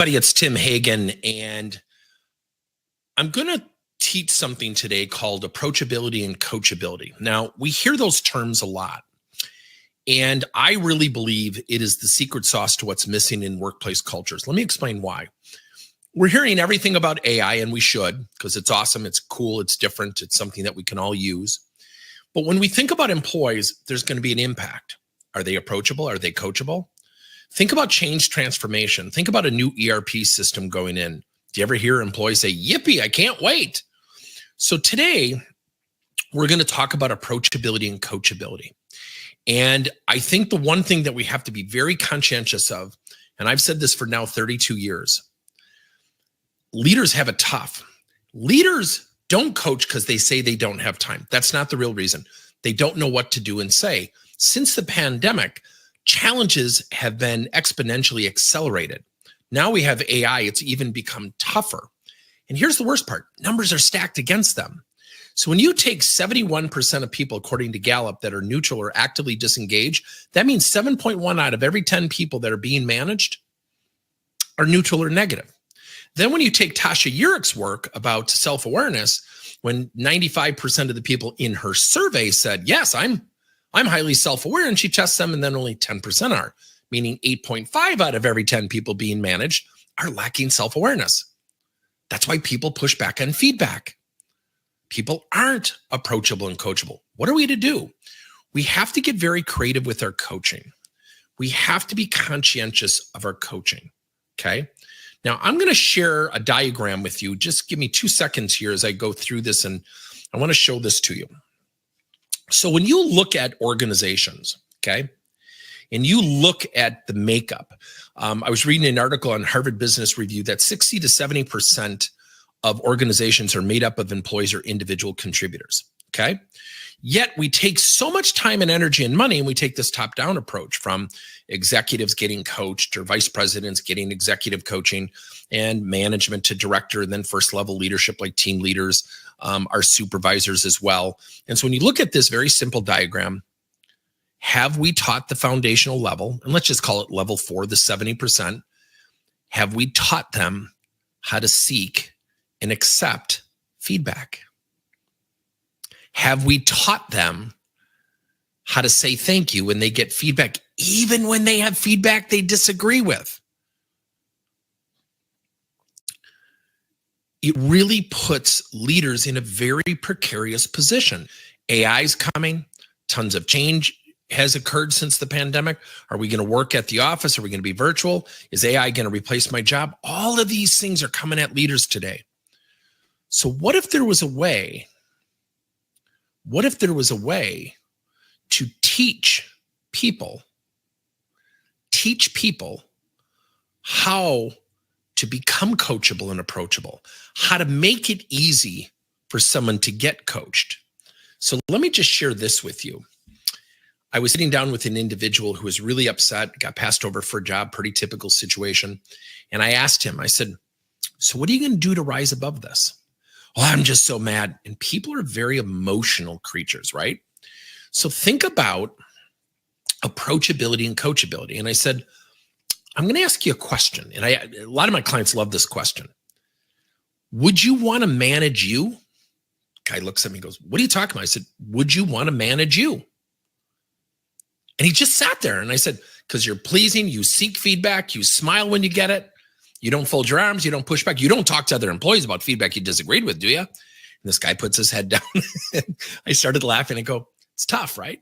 It's Tim Hagen, and I'm going to teach something today called approachability and coachability. Now, we hear those terms a lot, and I really believe it is the secret sauce to what's missing in workplace cultures. Let me explain why. We're hearing everything about AI, and we should, because it's awesome, it's cool, it's different, it's something that we can all use. But when we think about employees, there's going to be an impact. Are they approachable? Are they coachable? Think about change transformation. Think about a new ERP system going in. Do you ever hear employees say, yippee, I can't wait? So today, we're going to talk about approachability and coachability. And I think the one thing that we have to be very conscientious of, and I've said this for now 32 years, leaders have it tough. Leaders don't coach because they say they don't have time. That's not the real reason. They don't know what to do and say. Since the pandemic, challenges have been exponentially accelerated. Now we have AI, it's even become tougher. And here's the worst part, numbers are stacked against them. So when you take 71% of people, according to Gallup, that are neutral or actively disengaged, that means 7.1 out of every 10 people that are being managed are neutral or negative. Then when you take Tasha Urich's work about self-awareness, when 95% of the people in her survey said, yes, I'm highly self-aware, and she tests them, and then only 10% are, meaning 8.5 out of every 10 people being managed are lacking self-awareness. That's why people push back on feedback. People aren't approachable and coachable. What are we to do? We have to get very creative with our coaching. We have to be conscientious of our coaching, okay? Now, I'm going to share a diagram with you. Just give me 2 seconds here as I go through this, and I want to show this to you. So when you look at organizations, okay, and you look at the makeup, I was reading an article on Harvard Business Review that 60 to 70% of organizations are made up of employees or individual contributors, okay? Yet we take so much time and energy and money, and we take this top-down approach from executives getting coached or vice presidents getting executive coaching and management to director, and then first-level leadership like team leaders, our supervisors as well. And so when you look at this very simple diagram, have we taught the foundational level, and let's just call it level 4, the 70%, have we taught them how to seek and accept feedback? Have we taught them how to say thank you when they get feedback, even when they have feedback they disagree with? It really puts leaders in a very precarious position. AI's coming, tons of change has occurred since the pandemic. Are we going to work at the office? Are we going to be virtual? Is AI going to replace my job? All of these things are coming at leaders today. So what if there was a way to teach people how to become coachable and approachable, how to make it easy for someone to get coached? So let me just share this with you. I was sitting down with an individual who was really upset, got passed over for a job, pretty typical situation. And I asked him, I said, so what are you going to do to rise above this? Oh, I'm just so mad. And people are very emotional creatures, right? So think about approachability and coachability. And I said, I'm going to ask you a question. And a lot of my clients love this question. Would you want to manage you? Guy looks at me and goes, what are you talking about? I said, would you want to manage you? And he just sat there. And I said, because you're pleasing, you seek feedback, you smile when you get it. You don't fold your arms, you don't push back. You don't talk to other employees about feedback you disagreed with, do you? And this guy puts his head down. I started laughing and go, it's tough, right?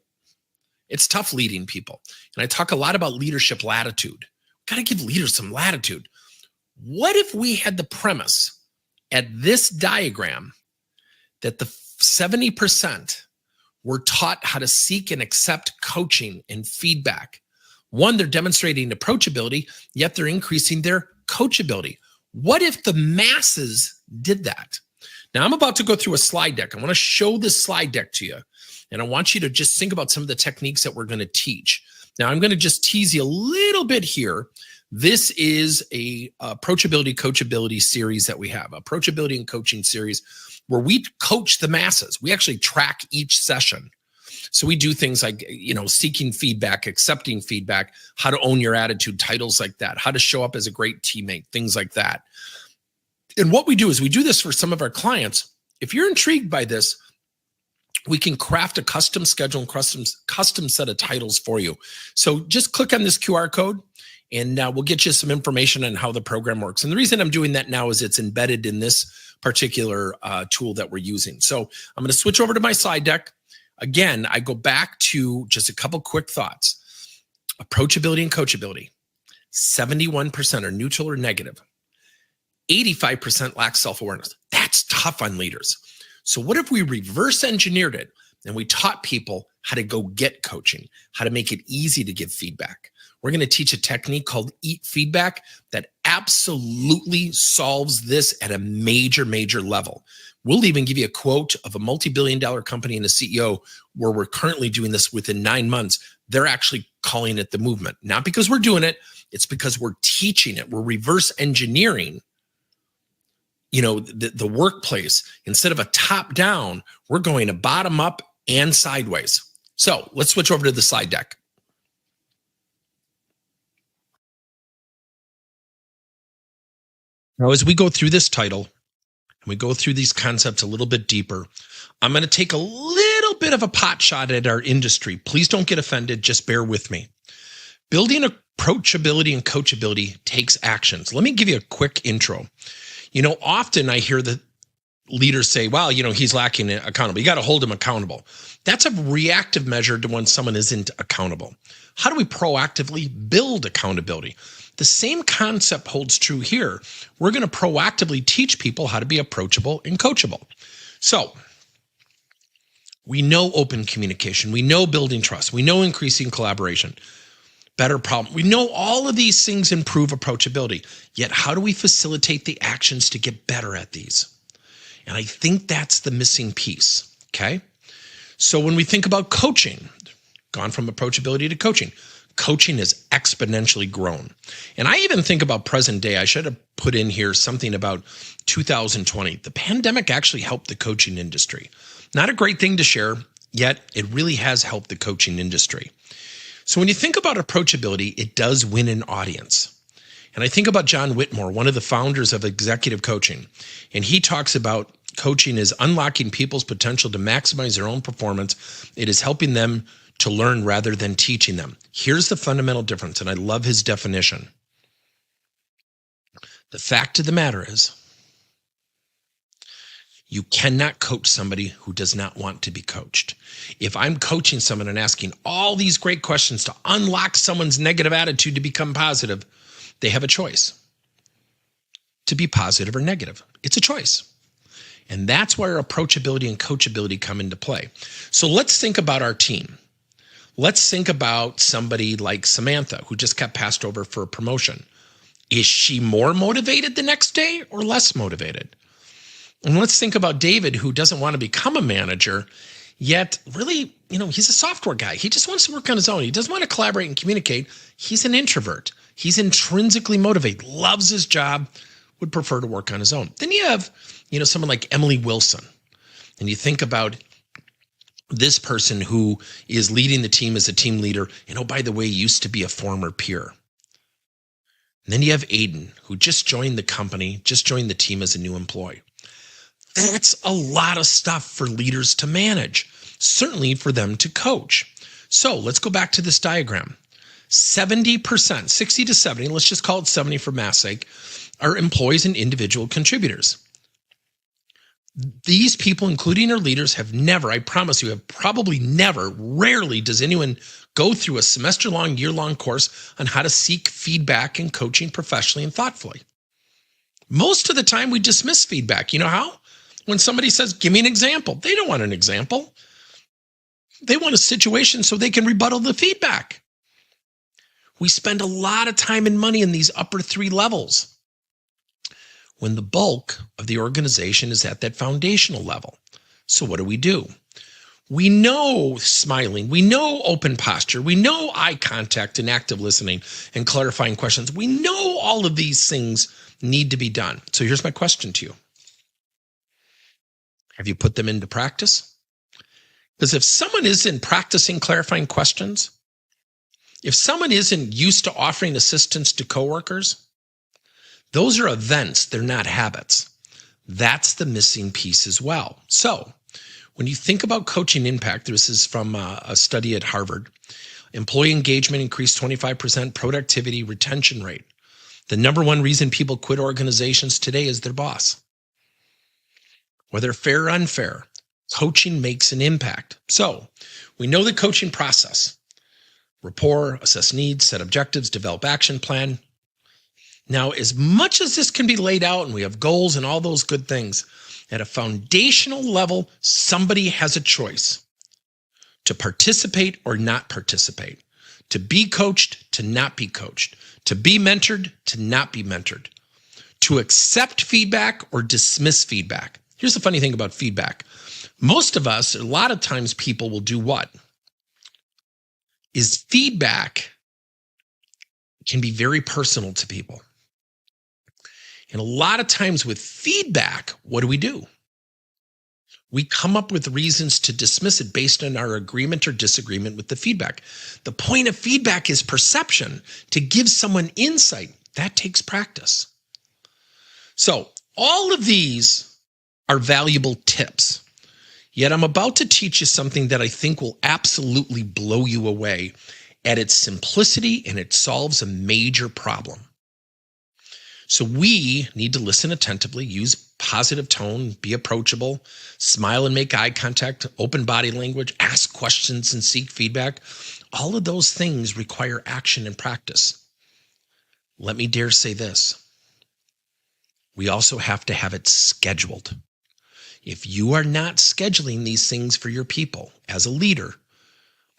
It's tough leading people. And I talk a lot about leadership latitude. Got to give leaders some latitude. What if we had the premise at this diagram that the 70% were taught how to seek and accept coaching and feedback? One, they're demonstrating approachability, yet they're increasing their coachability. What if the masses did that? Now, I'm about to go through a slide deck. I want to show this slide deck to you, and I want you to just think about some of the techniques that we're going to teach. Now, I'm going to just tease you a little bit here. This is a approachability coachability series that we have, approachability and coaching series, where we coach the masses. We actually track each session. So we do things like, seeking feedback, accepting feedback, how to own your attitude, titles like that, how to show up as a great teammate, things like that. And what we do is we do this for some of our clients. If you're intrigued by this, we can craft a custom schedule and custom set of titles for you. So just click on this QR code and we'll get you some information on how the program works. And the reason I'm doing that now is it's embedded in this particular tool that we're using. So I'm going to switch over to my slide deck. Again, I go back to just a couple quick thoughts. Approachability and coachability. 71% are neutral or negative. 85% lack self-awareness. That's tough on leaders. So what if we reverse engineered it and we taught people how to go get coaching, how to make it easy to give feedback? We're going to teach a technique called Eat Feedback that absolutely solves this at a major, major level. We'll even give you a quote of a multi-billion-dollar company and a CEO where we're currently doing this within 9 months. They're actually calling it the movement. Not because we're doing it, it's because we're teaching it. We're reverse engineering the workplace. Instead of a top down, we're going a bottom up and sideways. So let's switch over to the slide deck. Now, as we go through this title and we go through these concepts a little bit deeper, I'm going to take a little bit of a pot shot at our industry. Please don't get offended. Just bear with me. Building approachability and coachability takes actions. Let me give you a quick intro. Often I hear the leaders say, well, he's lacking accountable. You got to hold him accountable. That's a reactive measure to when someone isn't accountable. How do we proactively build accountability? The same concept holds true here. We're going to proactively teach people how to be approachable and coachable. So we know open communication. We know building trust. We know increasing collaboration. Better problem. We know all of these things improve approachability. Yet how do we facilitate the actions to get better at these? And I think that's the missing piece. Okay. So when we think about coaching, gone from approachability to coaching, coaching has exponentially grown. And I even think about present day. I should have put in here something about 2020. The pandemic actually helped the coaching industry. Not a great thing to share, yet it really has helped the coaching industry. So when you think about approachability, it does win an audience. And I think about John Whitmore, one of the founders of executive coaching. And he talks about coaching is unlocking people's potential to maximize their own performance. It is helping them to learn rather than teaching them. Here's the fundamental difference, and I love his definition. The fact of the matter is, you cannot coach somebody who does not want to be coached. If I'm coaching someone and asking all these great questions to unlock someone's negative attitude to become positive, they have a choice to be positive or negative. It's a choice. And that's where approachability and coachability come into play. So let's think about our team. Let's think about somebody like Samantha, who just got passed over for a promotion. Is she more motivated the next day or less motivated? And let's think about David, who doesn't want to become a manager, yet really, he's a software guy. He just wants to work on his own. He doesn't want to collaborate and communicate. He's an introvert. He's intrinsically motivated, loves his job, would prefer to work on his own. Then you have, someone like Emily Wilson. And you think about this person who is leading the team as a team leader. And oh, by the way, used to be a former peer. And then you have Aiden, who just joined the company, just joined the team as a new employee. That's a lot of stuff for leaders to manage, certainly for them to coach. So let's go back to this diagram. 70%, 60 to 70, let's just call it 70 for math's sake, are employees and individual contributors. These people, including our leaders, have never, I promise you, have probably never, rarely does anyone go through a semester-long, year-long course on how to seek feedback and coaching professionally and thoughtfully. Most of the time, we dismiss feedback. You know how? When somebody says, give me an example, they don't want an example. They want a situation so they can rebuttal the feedback. We spend a lot of time and money in these upper three levels when the bulk of the organization is at that foundational level. So what do? We know smiling, we know open posture, we know eye contact and active listening and clarifying questions. We know all of these things need to be done. So here's my question to you. Have you put them into practice? Because if someone isn't practicing clarifying questions, if someone isn't used to offering assistance to coworkers, those are events, they're not habits. That's the missing piece as well. So when you think about coaching impact, this is from a study at Harvard, employee engagement increased 25%, productivity, retention rate. The number one reason people quit organizations today is their boss. Whether fair or unfair, coaching makes an impact. So we know the coaching process: rapport, assess needs, set objectives, develop action plan. Now, as much as this can be laid out and we have goals and all those good things, at a foundational level, somebody has a choice to participate or not participate, to be coached, to not be coached, to be mentored, to not be mentored, to accept feedback or dismiss feedback. Here's the funny thing about feedback. Most of us, a lot of times people will do what? Is feedback can be very personal to people. And a lot of times with feedback, what do? We come up with reasons to dismiss it based on our agreement or disagreement with the feedback. The point of feedback is perception, to give someone insight. That takes practice. So all of these are valuable tips. Yet I'm about to teach you something that I think will absolutely blow you away at its simplicity, and it solves a major problem. So we need to listen attentively, use positive tone, be approachable, smile and make eye contact, open body language, ask questions and seek feedback. All of those things require action and practice. Let me dare say this. We also have to have it scheduled. If you are not scheduling these things for your people as a leader,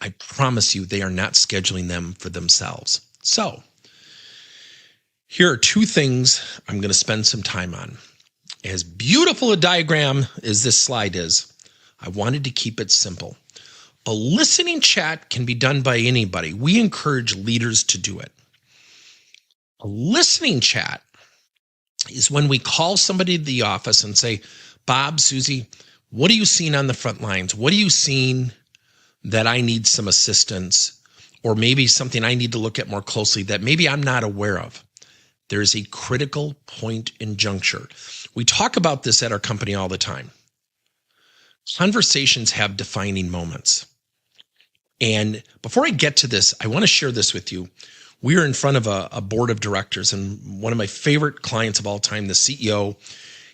I promise you they are not scheduling them for themselves. So here are two things I'm going to spend some time on. As beautiful a diagram as this slide is, I wanted to keep it simple. A listening chat can be done by anybody. We encourage leaders to do it. A listening chat is when we call somebody to the office and say, Bob, Susie, what are you seeing on the front lines? What are you seeing that I need some assistance, or maybe something I need to look at more closely that maybe I'm not aware of? There is a critical point in juncture. We talk about this at our company all the time. Conversations have defining moments. And before I get to this, I want to share this with you. We are in front of a board of directors, and one of my favorite clients of all time, the CEO,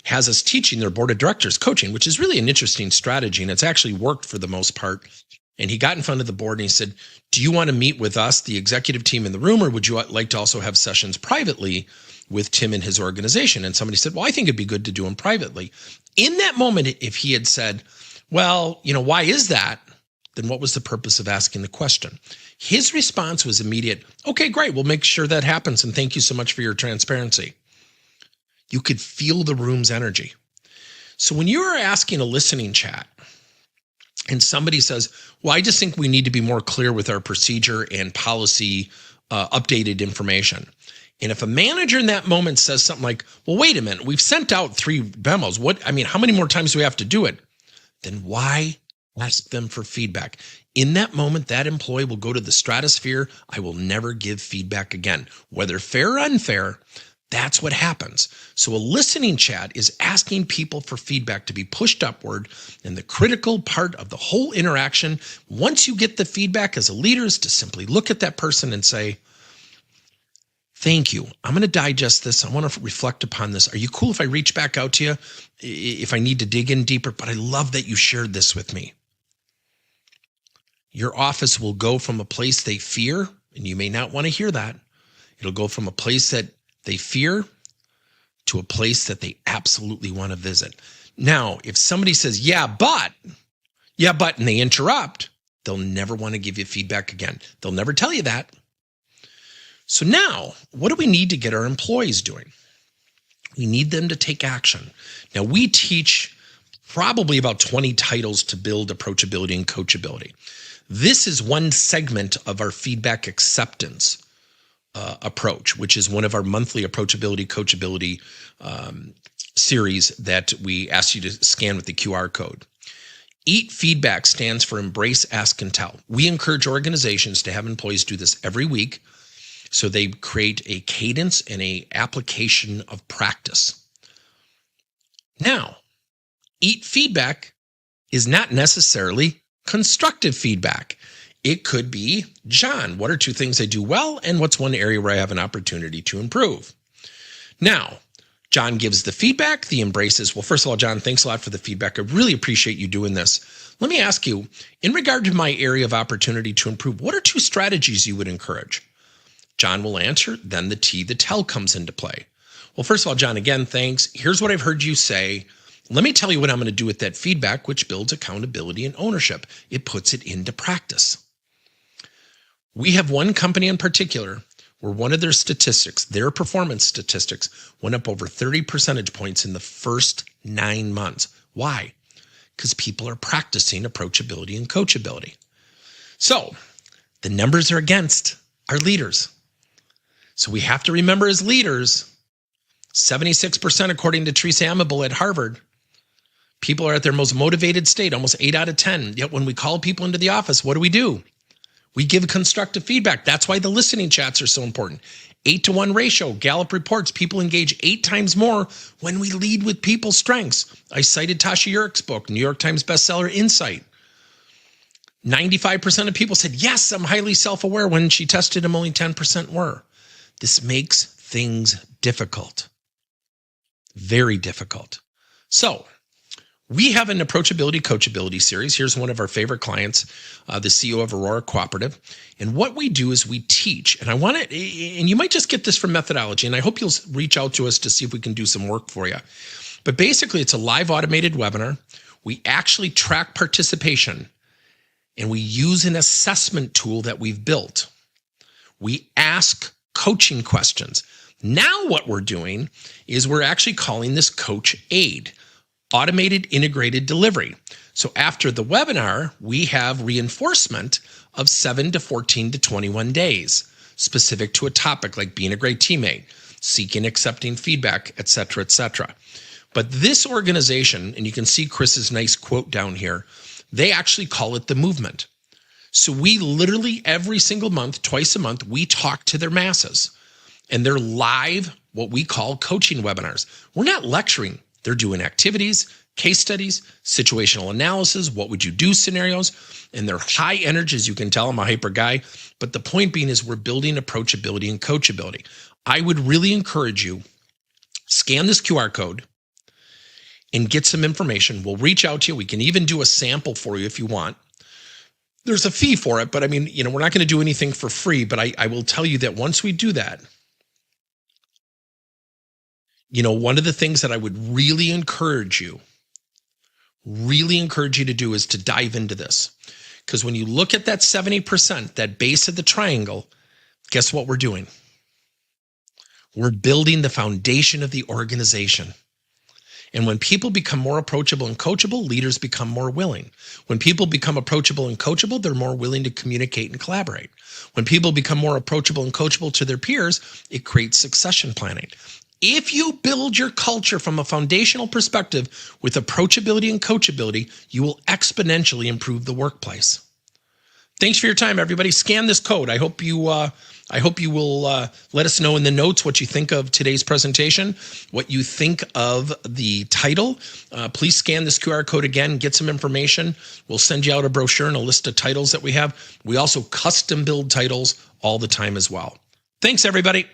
has us teaching their board of directors coaching, which is really an interesting strategy, and it's actually worked for the most part. And he got in front of the board and he said, do you want to meet with us, the executive team in the room, or would you like to also have sessions privately with Tim and his organization? And somebody said, well, I think it'd be good to do them privately. In that moment, if he had said, well, why is that? Then what was the purpose of asking the question? His response was immediate. Okay, great. We'll make sure that happens. And thank you so much for your transparency. You could feel the room's energy. So when you are asking a listening chat, and somebody says, well, I just think we need to be more clear with our procedure and policy updated information. And if a manager in that moment says something like, well, wait a minute, we've sent out 3 memos. How many more times do we have to do it? Then why ask them for feedback? In that moment, that employee will go to the stratosphere. I will never give feedback again. Whether fair or unfair, that's what happens. So a listening chat is asking people for feedback to be pushed upward. And the critical part of the whole interaction, once you get the feedback as a leader, is to simply look at that person and say, thank you. I'm going to digest this. I want to reflect upon this. Are you cool if I reach back out to you if I need to dig in deeper? But I love that you shared this with me. Your office will go from a place they fear, and you may not want to hear that. It'll go from a place that they fear to a place that they absolutely want to visit. Now, if somebody says, yeah, but, and they interrupt, they'll never want to give you feedback again. They'll never tell you that. So now, what do we need to get our employees doing? We need them to take action. Now, we teach probably about 20 titles to build approachability and coachability. This is one segment of our feedback acceptance approach, which is one of our monthly approachability coachability series that we ask you to scan with the QR code. EAT feedback stands for embrace, ask, and tell. We encourage organizations to have employees do this every week so they create a cadence and a application of practice. Now, EAT feedback is not necessarily constructive feedback. It could be, John, what are 2 things I do well, and what's one area where I have an opportunity to improve? Now, John gives the feedback, the embraces. Well, first of all, John, thanks a lot for the feedback. I really appreciate you doing this. Let me ask you, in regard to my area of opportunity to improve, what are 2 strategies you would encourage? John will answer, then the tell comes into play. Well, first of all, John, again, thanks. Here's what I've heard you say. Let me tell you what I'm going to do with that feedback, which builds accountability and ownership. It puts it into practice. We have one company in particular where one of their statistics, their performance statistics, went up over 30 percentage points in the first 9 months. Why? Because people are practicing approachability and coachability. So the numbers are against our leaders. So we have to remember as leaders, 76% according to Teresa Amable at Harvard, people are at their most motivated state, almost 8 out of 10. Yet when we call people into the office, what do? We give constructive feedback. That's why the listening chats are so important. 8-to-1 ratio. Gallup reports people engage 8 times more when we lead with people's strengths. I cited Tasha Urich's book, New York Times bestseller, Insight. 95% of people said, yes, I'm highly self-aware. When she tested them, only 10% were. This makes things difficult. Very difficult. So we have an Approachability Coachability series. Here's one of our favorite clients, the CEO of Aurora Cooperative. And what we do is we teach, and and you might just get this from methodology, and I hope you'll reach out to us to see if we can do some work for you. But basically, it's a live automated webinar. We actually track participation, and we use an assessment tool that we've built. We ask coaching questions. Now what we're doing is we're actually calling this Coach Aid. Automated integrated delivery. So after the webinar, we have reinforcement of 7 to 14 to 21 days, specific to a topic like being a great teammate, seeking, accepting feedback, et cetera, et cetera. But this organization, and you can see Chris's nice quote down here, they actually call it the movement. So we literally every single month, twice a month, we talk to their masses, and they're live, what we call coaching webinars. We're not lecturing. They're doing activities, case studies, situational analysis, what would you do scenarios, and they're high energy, as you can tell. I'm a hyper guy, but the point being is we're building approachability and coachability. I would really encourage you, scan this QR code and get some information. We'll reach out to you. We can even do a sample for you if you want. There's a fee for it, but I mean, we're not going to do anything for free, but I will tell you that once we do that, one of the things that I would really encourage you to do is to dive into this. Because when you look at that 70%, that base of the triangle, guess what we're doing? We're building the foundation of the organization. And when people become more approachable and coachable, leaders become more willing. When people become approachable and coachable, they're more willing to communicate and collaborate. When people become more approachable and coachable to their peers, it creates succession planning. If you build your culture from a foundational perspective with approachability and coachability, you will exponentially improve the workplace. Thanks for your time, everybody. Scan this code. I hope you will let us know in the notes what you think of today's presentation, what you think of the title. Please scan this QR code again, get some information. We'll send you out a brochure and a list of titles that we have. We also custom build titles all the time as well. Thanks, everybody.